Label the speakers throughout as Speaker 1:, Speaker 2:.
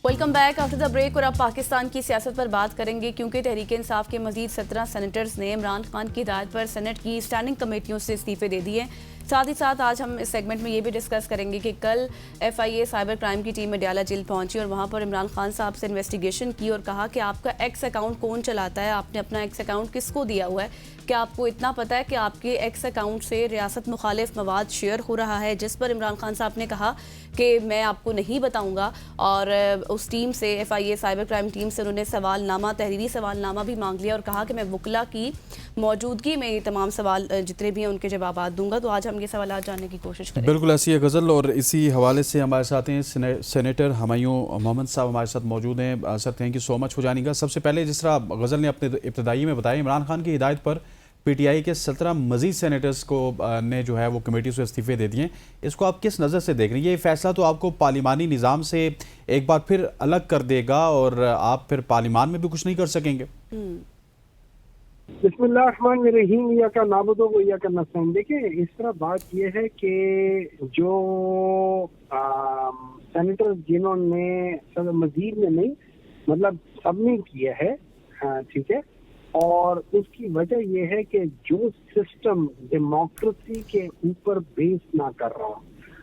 Speaker 1: Welcome back after the break. और अब पाकिस्तान की सियासत पर बात करेंगे, क्योंकि तहरीक इंसाफ के मजीद 17 सेनेटर्स ने इमरान खान की हिदायत पर सेनेट की स्टैंडिंग कमेटियों से इस्तीफे दे दिए। साथ ही साथ आज हम इस सेगमेंट में ये भी डिस्कस करेंगे कि कल FIA साइबर क्राइम की टीम मडियाला जेल पहुंची और वहां पर इमरान खान साहब से इन्वेस्टिगेशन की और कहा कि आपका एक्स अकाउंट कौन चलाता है, आपने अपना एक्स अकाउंट किसको दिया हुआ है, क्या आपको इतना पता है कि आपके एक्स अकाउंट से रियासत मुखालिफ मवाद शेयर हो रहा है, जिस पर इमरान खान साहब ने कहा कि मैं आपको नहीं बताऊंगा। और उस टीम से FIA साइबर क्राइम टीम से उन्होंने सवालनामा, तहरीरी सवालनामा भी मांग लिया और कहा कि मैं वकला की मौजूदगी में ये तमाम सवाल जितने भी हैं उनके जवाब दूंगा। तो आज हम ये सवाल जानने की कोशिश करेंगे।
Speaker 2: बिल्कुल ऐसी है गज़ल, और इसी हवाले से हमारे साथ हैं सेनेटर हुमायूं मोहम्मद साहब हमारे साथ मौजूद हैं। Sir thank you so much हो जानेगा। सबसे पहले जिस तरह गज़ल ने अपने इब्तदाई में बताया, इमरान खान की हिदायत पर PTI के 17 मजीद सेनेटर्स को ने जो है वो कमेटी से इस्तीफे दे दिए। इसको आप किस नज़र से देख रहे हैं? ये फैसला तो आपको पार्लिमानी निज़ाम से एक बार फिर अलग कर देगा और आप फिर पार्लिमान में भी कुछ नहीं कर सकेंगे।
Speaker 3: बिस्मिल्लाहिर्रहमानिर्रहीम, या का नाबुदो व या का नस्तईन। देखिए, इस तरह बात यह है कि जो सेनेटर जिन्होंने मजीद में नहीं, मतलब सबने किया है, ठीक है, और उसकी वजह यह है कि जो सिस्टम डेमोक्रेसी के ऊपर बेस ना कर रहा,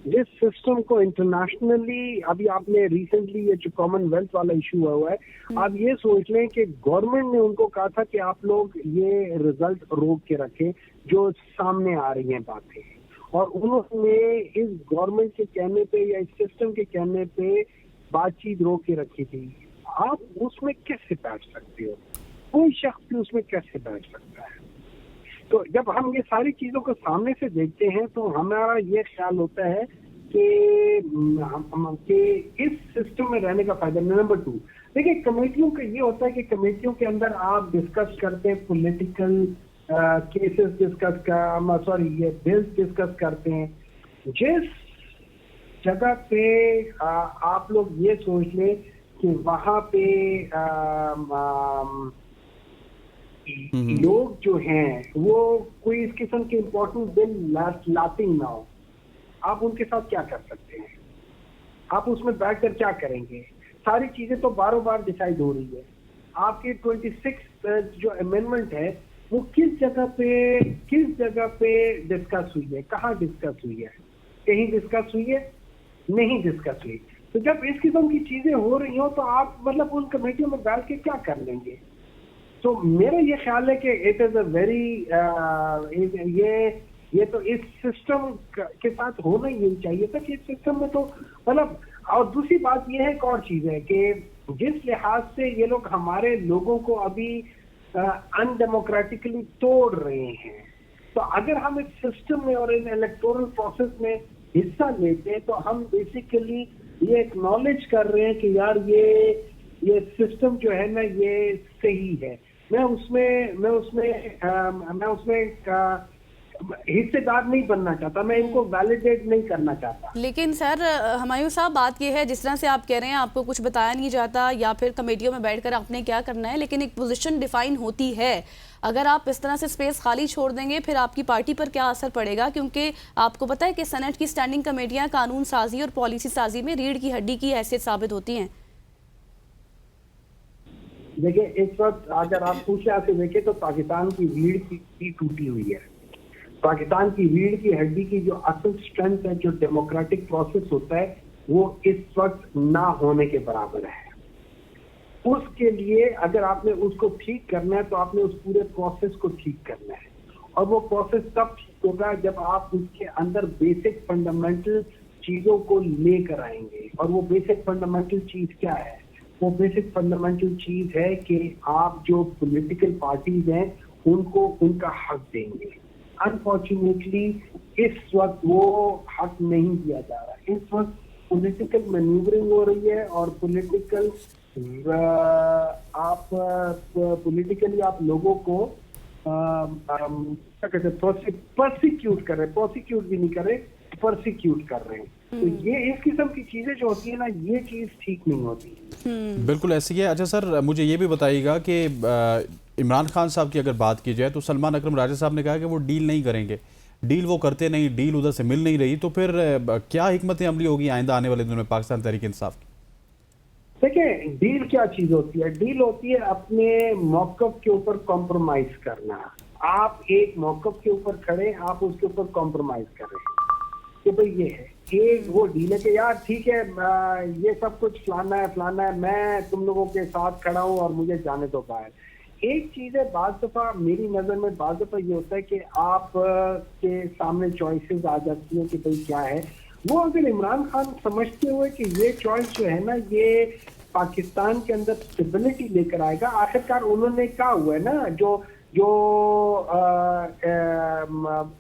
Speaker 3: जिस सिस्टम को इंटरनेशनली, अभी आपने रिसेंटली ये जो कॉमनवेल्थ वाला इशू हुआ है, आप ये सोच लें कि गवर्नमेंट ने उनको कहा था कि आप लोग ये रिजल्ट रोक के रखें जो सामने आ रही हैं बातें, और उन्होंने इस गवर्नमेंट के कहने पे या इस सिस्टम के कहने पे बातचीत रोक के रखी थी। आप उसमें कैसे बैठ सकते हो? कोई शख्स भी उसमें कैसे बैठ सकता है? तो जब हम ये सारी चीजों को सामने से देखते हैं तो हमारा ये ख्याल होता है कि इस सिस्टम में रहने का फायदा। नंबर 2, देखिए, कमेटियों का ये होता है कि कमेटियों के अंदर आप डिस्कस करते हैं पॉलिटिकल केसेस, ये बिल्स डिस्कस करते हैं। जिस जगह पे आप लोग ये सोच लें कि वहां पे लोग जो हैं वो कोई इस किस्म के इम्पोर्टेंट बिल लाते ना हो, आप उनके साथ क्या कर सकते हैं? आप उसमें बैठकर क्या करेंगे? सारी चीजें तो बारों बार डिसाइड हो रही है। आपके 26 जो अमेंडमेंट है वो किस जगह पे डिस्कस हुई है, कहाँ डिस्कस हुई है? कहीं डिस्कस हुई है? नहीं डिस्कस हुई। तो जब इस किस्म की चीजें हो रही हो तो आप मतलब उन कमेटियों में बैठ के क्या कर लेंगे? तो मेरा ये ख्याल है कि इट इज अ वेरी ये तो इस सिस्टम के साथ होना ही नहीं चाहिए था कि इस सिस्टम में तो मतलब। और दूसरी बात ये है, एक और चीज है कि जिस लिहाज से ये लोग हमारे लोगों को अभी अनडेमोक्रेटिकली तोड़ रहे हैं, तो अगर हम इस सिस्टम में और इन इलेक्टोरल प्रोसेस में हिस्सा लेते हैं तो हम बेसिकली ये एक्नॉलेज कर रहे हैं कि यार ये सिस्टम जो है ना ये सही है। मैं उसमें हिस्सेदार नहीं बनना चाहता, मैं इनको वैलिडेट नहीं करना चाहता।
Speaker 1: लेकिन सर हुमायूं साहब, बात यह है, जिस तरह से आप कह रहे हैं आपको कुछ बताया नहीं जाता या फिर कमेटियों में बैठकर आपने क्या करना है, लेकिन एक पोजीशन डिफाइन होती है। अगर आप इस तरह से स्पेस खाली छोड़ देंगे फिर आपकी पार्टी पर क्या असर पड़ेगा? क्योंकि आपको पता है कि सेनेट की स्टैंडिंग कमेटियां कानून साजी और पॉलिसी साजी में रीढ़ की हड्डी की हैसियत साबित होती हैं।
Speaker 3: देखिए, इस वक्त अगर आप पूछे से देखें तो पाकिस्तान की रीढ़ की टूटी हुई है। पाकिस्तान की रीढ़ की हड्डी की जो असल स्ट्रेंथ है, जो डेमोक्रेटिक प्रोसेस होता है, वो इस वक्त ना होने के बराबर है। उसके लिए अगर आपने उसको ठीक करना है तो आपने उस पूरे प्रोसेस को ठीक करना है, और वो प्रोसेस तब ठीक होगा जब आप उसके अंदर बेसिक फंडामेंटल चीजों को लेकर आएंगे। और वो बेसिक फंडामेंटल चीज क्या है? वो बेसिक फंडामेंटल चीज है कि आप जो पॉलिटिकल पार्टीज हैं उनको उनका हक देंगे। अनफॉर्चुनेटली इस वक्त वो हक नहीं दिया जा रहा। इस वक्त पॉलिटिकल मैन्यूवरिंग हो रही है और पॉलिटिकली आप लोगों को क्या कहते हैं, परसिक्यूट कर रहे हैं। प्रोसिक्यूट भी नहीं कर रहे, परसिक्यूट कर रहे हैं। तो ये इस किस्म की चीजें जो होती है ना, ये चीज ठीक नहीं होती।
Speaker 2: बिल्कुल ऐसी है। अच्छा सर, मुझे ये भी बताइएगा कि इमरान खान साहब की अगर बात की जाए तो सलमान अकरम राजा साहब ने कहा कि वो डील नहीं करेंगे, डील वो करते नहीं, डील उधर से मिल नहीं रही, तो फिर क्या हिकमत अमली होगी आइंदा आने वाले दिनों में पाकिस्तान तहरीक इंसाफ की?
Speaker 3: देखिए, डील क्या चीज होती है? डील होती है अपने मौकफ के ऊपर कॉम्प्रोमाइज करना। आप एक मौकफ के ऊपर खड़े, आप उसके ऊपर कॉम्प्रोमाइज कर रहे हैं कि भाई ये है, एक वो डील है कि यार ठीक है, ये सब कुछ फलाना है, मैं तुम लोगों के साथ खड़ा हूं और मुझे जाने दो बाहर। एक चीज है, बाज दफा मेरी नजर में बाज दफा ये होता है कि आप के सामने चॉइसेस आ जाती है कि भाई क्या है वो। अगर इमरान खान समझते हुए कि ये चॉइस जो है ना, ये पाकिस्तान के अंदर स्टेबिलिटी लेकर आएगा, आखिरकार उन्होंने कहा हुआ है ना, जो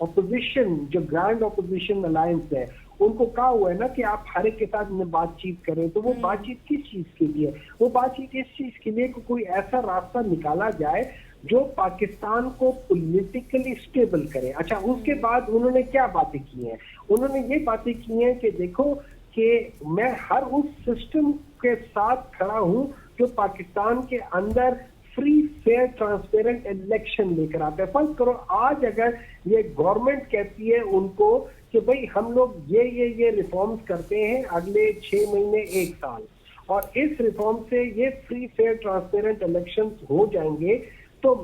Speaker 3: ऑपोजिशन, जो ग्रैंड ऑपोजिशन अलायंस है, उनको कहा हुआ है ना कि आप हर एक के साथ में बातचीत करें। तो वो बातचीत किस चीज के लिए? वो बातचीत इस चीज के लिए कि कोई ऐसा रास्ता निकाला जाए जो पाकिस्तान को पॉलिटिकली स्टेबल करे। अच्छा, उसके बाद उन्होंने क्या बातें की हैं? उन्होंने ये बातें की हैं कि देखो कि मैं हर उस सिस्टम के साथ खड़ा हूं जो पाकिस्तान के अंदर फ्री फेयर ट्रांसपेरेंट इलेक्शन लेकर आता है। फर्ज करो आज अगर ये गवर्नमेंट कहती है उनको कि भाई हम लोग ये रिफॉर्म्स करते हैं अगले 6 महीने 1 साल, और इस रिफॉर्म से ये फ्री फेयर ट्रांसपेरेंट इलेक्शन हो जाएंगे, तो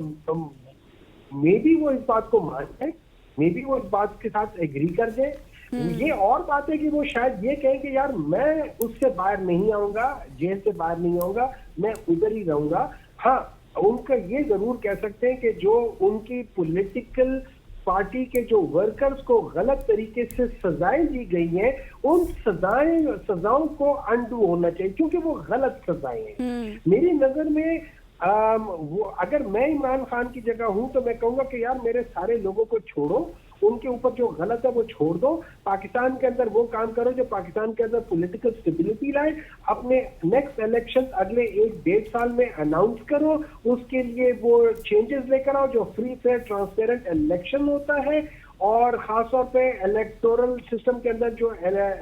Speaker 3: मे बी वो इस बात को मान जाए, मे बी वो इस बात के साथ एग्री कर जाए। ये और बात है कि वो शायद ये कहें कि यार मैं उससे बाहर नहीं आऊंगा, जेल से बाहर नहीं आऊंगा, मैं उधर ही रहूंगा। हाँ, उनका ये जरूर कह सकते हैं कि जो उनकी पॉलिटिकल पार्टी के जो वर्कर्स को गलत तरीके से सजाएं दी गई हैं, उन सजाओं को अनडू होना चाहिए, क्योंकि वो गलत सजाएं हैं। मेरी नजर में वो, अगर मैं इमरान खान की जगह हूं तो मैं कहूंगा कि यार मेरे सारे लोगों को छोड़ो, उनके ऊपर जो गलत है वो छोड़ दो, पाकिस्तान के अंदर वो काम करो जो पाकिस्तान के अंदर पॉलिटिकल स्टेबिलिटी लाए, अपने नेक्स्ट इलेक्शन अगले 1-1.5 साल में अनाउंस करो, उसके लिए वो चेंजेस लेकर आओ जो फ्री फेयर ट्रांसपेरेंट इलेक्शन होता है, और खासतौर पे इलेक्टोरल सिस्टम के अंदर जो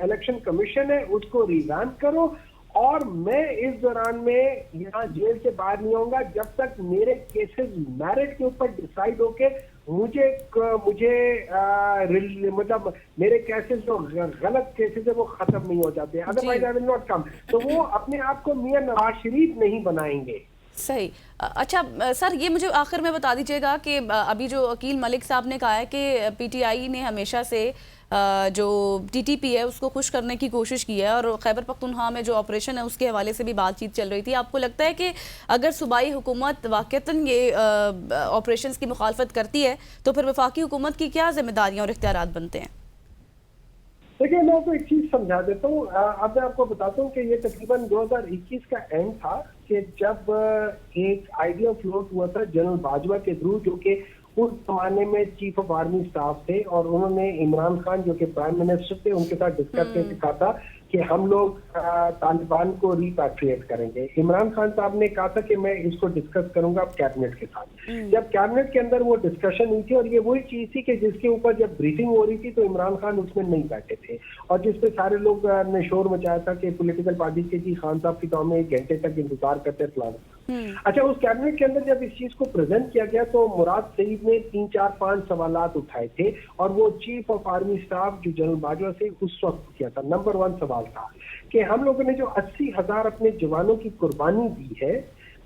Speaker 3: इलेक्शन कमीशन है उसको रिवैम्प करो। और मैं इस दौरान में यहाँ जेल से बाहर नहीं आऊंगा जब तक मेरे केसेस मेरिट के ऊपर डिसाइड होके मुझे मतलब मेरे केसेस जो गलत केसेस है वो खत्म नहीं हो जाते, otherwise I will not come. तो वो अपने आप को मियां नवाज शरीफ नहीं बनाएंगे।
Speaker 1: सही। अच्छा सर, ये मुझे आखिर में बता दीजिएगा कि अभी जो अकील मलिक साहब ने कहा है कि पीटीआई ने हमेशा से जो टीटीपी है उसको खुश करने की कोशिश की है, और खैबर पख्तूनख्वा में जो ऑपरेशन है उसके हवाले से भी बातचीत चल रही थी। आपको लगता है कि अगर सूबाई हुकूमत वाकईतन ये ऑपरेशंस की मुखालफत करती है तो फिर वफाकी हुकूमत की क्या जिम्मेदारियाँ और इख्तियारात बनते हैं?
Speaker 3: देखिए, मैं आपको एक चीज समझा देता हूँ। अब मैं आपको बताता हूँ कि ये तकरीबन 2021 का एंड था कि जब एक आइडिया फ्लोट हुआ था जनरल बाजवा के थ्रू, जो कि उस जमाने में चीफ ऑफ आर्मी स्टाफ थे, और उन्होंने इमरान खान जो कि प्राइम मिनिस्टर थे उनके साथ डिस्कस करके कहा था कि हम लोग तालिबान को रिपैट्रिएट करेंगे। इमरान खान साहब ने कहा था कि मैं इसको डिस्कस करूंगा कैबिनेट के साथ। जब कैबिनेट के अंदर वो डिस्कशन हुई थी, और ये वही चीज थी कि जिसके ऊपर जब ब्रीफिंग हो रही थी तो इमरान खान उसमें नहीं बैठे थे, और जिसपे सारे लोग ने शोर मचाया था कि पॉलिटिकल पार्टी के जी खान साहब की तो हमें 1 घंटे तक इंतजार करते फलाना। अच्छा, उस कैबिनेट के अंदर जब इस चीज को प्रेजेंट किया गया तो मुराद सईद ने 3-4-5 सवालात उठाए थे, और वो चीफ ऑफ आर्मी स्टाफ जो जनरल बाजवा से उस वक्त किया था। नंबर 1 सवाल था कि हम लोगों ने जो 80,000 अपने जवानों की कुर्बानी दी है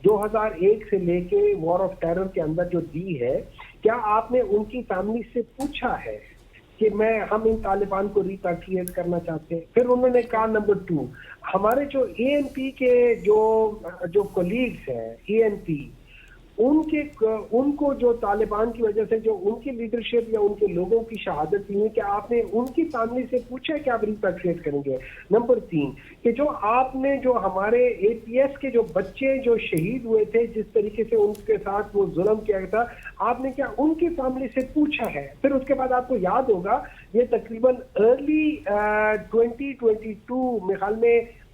Speaker 3: 2001 से लेके वॉर ऑफ टेरर के अंदर जो दी है, क्या आपने उनकी फैमिली से पूछा है कि हम इन तालिबान को रिपैट्रिएट करना चाहते हैं? फिर उन्होंने कहा नंबर 2, हमारे जो एएनपी के जो कोलीग्स हैं एएनपी, उनको जो तालिबान की वजह से जो उनकी लीडरशिप या उनके लोगों की शहादत हुई है, क्या आपने उनकी फैमिली से पूछा कि आप रिपैट्रिएट करेंगे? नंबर 3 कि जो आपने जो हमारे एपीएस के जो बच्चे जो शहीद हुए थे, जिस तरीके से उनके साथ वो जुल्म किया गया था, आपने क्या उनकी फैमिली से पूछा है? फिर उसके बाद आपको याद होगा ये तकरीबन अर्ली 2022 में ख्याल में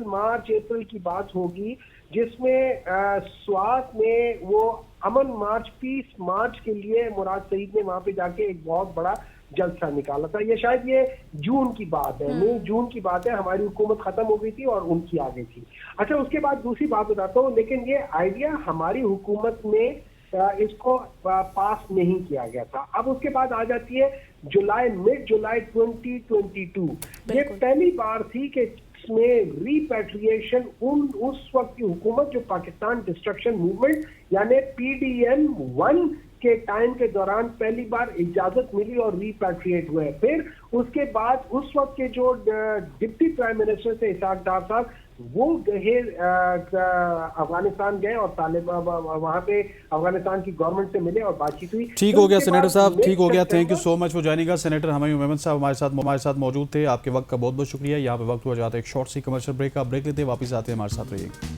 Speaker 3: मार्च अप्रैल की बात होगी, जिसमें स्वात में वो अमन मार्च, पीस मार्च के लिए मुराद सईद ने वहां पे जाके एक बहुत बड़ा जलसा निकाला था। ये शायद ये जून की बात है, मई जून की बात है, हमारी हुकूमत खत्म हो गई थी और उनकी आ गई थी। अच्छा, उसके बाद दूसरी बात बताता हूँ, लेकिन ये आइडिया हमारी हुकूमत में इसको पास नहीं किया गया था। अब उसके बाद आ जाती है मिड जुलाई 2022। ये पहली बार थी कि उसमें रिपैट्रिएशन उस वक्त की हुकूमत जो पाकिस्तान डिस्ट्रक्शन मूवमेंट यानी PDM 1 के टाइम के दौरान पहली बार इजाजत मिली और रिपैट्रिएट हुए। फिर उसके बाद उस वक्त के जो डिप्टी प्राइम मिनिस्टर थे इसाक डार साहब, वो गए अफगानिस्तान गए और तालिबान वहां पे अफगानिस्तान की गवर्नमेंट से मिले और बातचीत हुई।
Speaker 2: ठीक हो गया सेनेटर साहब, ठीक हो गया। Thank you so much for joining us. Senator Humayun Memon साहब हमारे साथ मौजूद थे। आपके वक्त का बहुत बहुत शुक्रिया। यहाँ पे वक्त हुआ जाता है एक शॉर्ट सी कमर्शियल ब्रेक का। ब्रेक लेते हैं, वापस आते हैं, हमारे साथ रहिए।